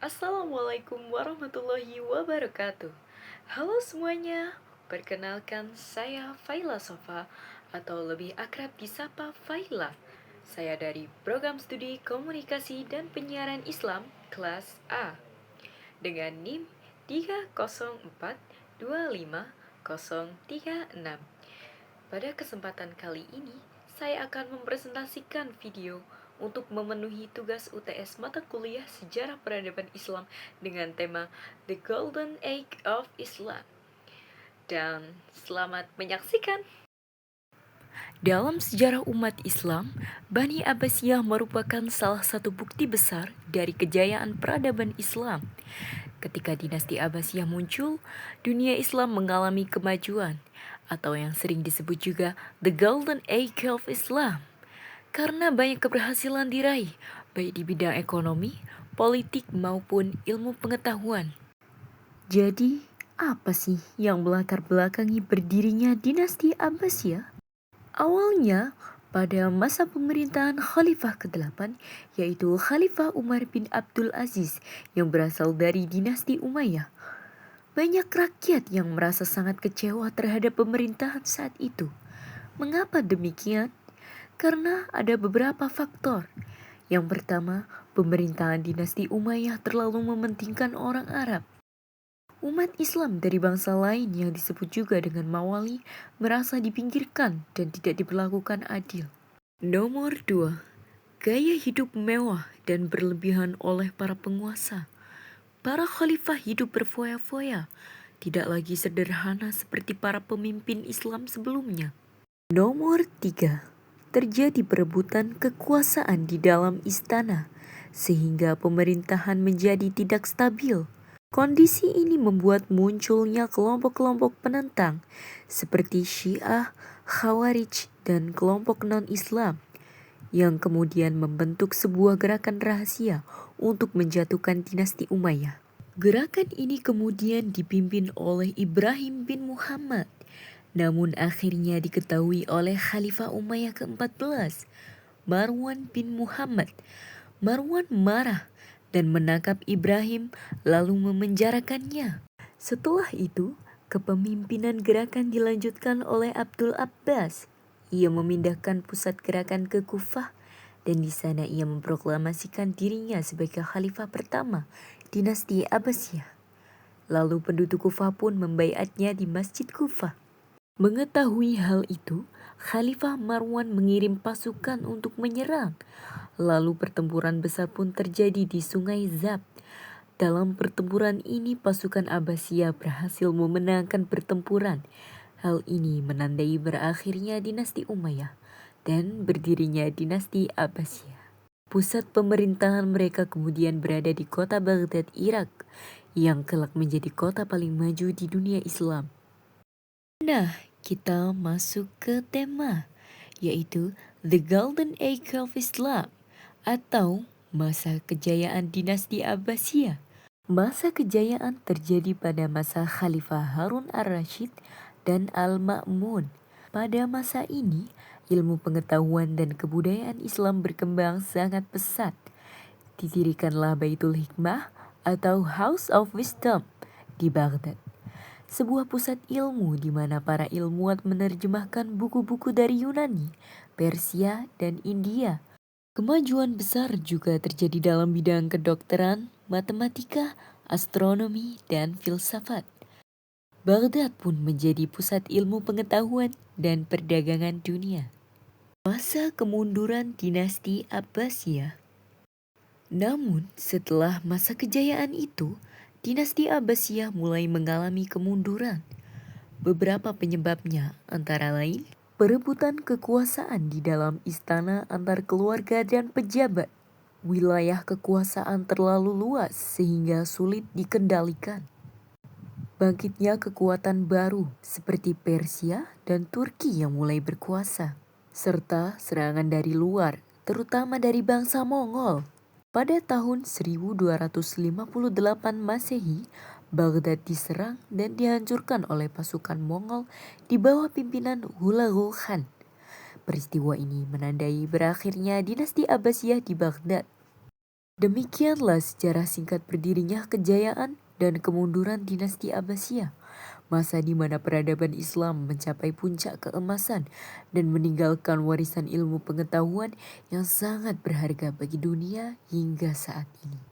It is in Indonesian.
Assalamualaikum warahmatullahi wabarakatuh. Halo semuanya, perkenalkan saya Faila Sofa atau lebih akrab disapa Faila. Saya dari Program Studi Komunikasi dan Penyiaran Islam kelas A dengan NIM 3042536. Pada kesempatan kali ini, saya akan mempresentasikan video untuk memenuhi tugas UTS mata kuliah Sejarah Peradaban Islam dengan tema The Golden Age of Islam. Dan selamat menyaksikan. Dalam sejarah umat Islam, Bani Abbasiyah merupakan salah satu bukti besar dari kejayaan peradaban Islam. Ketika dinasti Abbasiyah muncul, dunia Islam mengalami kemajuan, atau yang sering disebut juga The Golden Age of Islam. Karena banyak keberhasilan diraih, baik di bidang ekonomi, politik maupun ilmu pengetahuan. Jadi, apa sih yang melatar belakangi berdirinya dinasti Abbasiyah? Awalnya, pada masa pemerintahan Khalifah ke-8, yaitu Khalifah Umar bin Abdul Aziz yang berasal dari dinasti Umayyah. Banyak rakyat yang merasa sangat kecewa terhadap pemerintahan saat itu. Mengapa demikian? Karena ada beberapa faktor. Yang pertama, pemerintahan dinasti Umayyah terlalu mementingkan orang Arab. Umat Islam dari bangsa lain yang disebut juga dengan Mawali merasa dipinggirkan dan tidak diperlakukan adil. Nomor 2, gaya hidup mewah dan berlebihan oleh para penguasa. Para khalifah hidup berfoya-foya, tidak lagi sederhana seperti para pemimpin Islam sebelumnya. Nomor 3, terjadi perebutan kekuasaan di dalam istana, sehingga pemerintahan menjadi tidak stabil. Kondisi ini membuat munculnya kelompok-kelompok penentang seperti Syiah, Khawarij, dan kelompok non-Islam yang kemudian membentuk sebuah gerakan rahasia untuk menjatuhkan dinasti Umayyah. Gerakan ini kemudian dipimpin oleh Ibrahim bin Muhammad, namun akhirnya diketahui oleh Khalifah Umayyah ke-14, Marwan bin Muhammad. Marwan marah dan menangkap Ibrahim lalu memenjarakannya. Setelah itu, kepemimpinan gerakan dilanjutkan oleh Abdul Abbas. Ia memindahkan pusat gerakan ke Kufah dan di sana ia memproklamasikan dirinya sebagai khalifah pertama dinasti Abbasiyah. Lalu penduduk Kufah pun membaiatnya di Masjid Kufah. Mengetahui hal itu, Khalifah Marwan mengirim pasukan untuk menyerang. Lalu pertempuran besar pun terjadi di Sungai Zab. Dalam pertempuran ini pasukan Abbasiyah berhasil memenangkan pertempuran. Hal ini menandai berakhirnya dinasti Umayyah dan berdirinya dinasti Abbasiyah. Pusat pemerintahan mereka kemudian berada di kota Baghdad, Irak, yang kelak menjadi kota paling maju di dunia Islam. Nah, kita masuk ke tema, yaitu The Golden Age of Islam atau masa kejayaan dinasti Abbasiyah. Masa kejayaan terjadi pada masa Khalifah Harun ar-Rasyid dan Al-Ma'mun. Pada masa ini, ilmu pengetahuan dan kebudayaan Islam berkembang sangat pesat. Didirikanlah Baitul Hikmah atau House of Wisdom di Baghdad, sebuah pusat ilmu di mana para ilmuwan menerjemahkan buku-buku dari Yunani, Persia, dan India. Kemajuan besar juga terjadi dalam bidang kedokteran, matematika, astronomi, dan filsafat. Baghdad pun menjadi pusat ilmu pengetahuan dan perdagangan dunia. Masa kemunduran dinasti Abbasiyah. Namun, setelah masa kejayaan itu, dinasti Abbasiyah mulai mengalami kemunduran. Beberapa penyebabnya antara lain perebutan kekuasaan di dalam istana antar keluarga dan pejabat. Wilayah kekuasaan terlalu luas sehingga sulit dikendalikan. Bangkitnya kekuatan baru seperti Persia dan Turki yang mulai berkuasa, serta serangan dari luar, terutama dari bangsa Mongol. Pada tahun 1258 Masehi, Baghdad diserang dan dihancurkan oleh pasukan Mongol di bawah pimpinan Hulagu Khan. Peristiwa ini menandai berakhirnya dinasti Abbasiyah di Baghdad. Demikianlah sejarah singkat berdirinya kejayaan dan kemunduran dinasti Abbasiyah, masa di mana peradaban Islam mencapai puncak keemasan dan meninggalkan warisan ilmu pengetahuan yang sangat berharga bagi dunia hingga saat ini.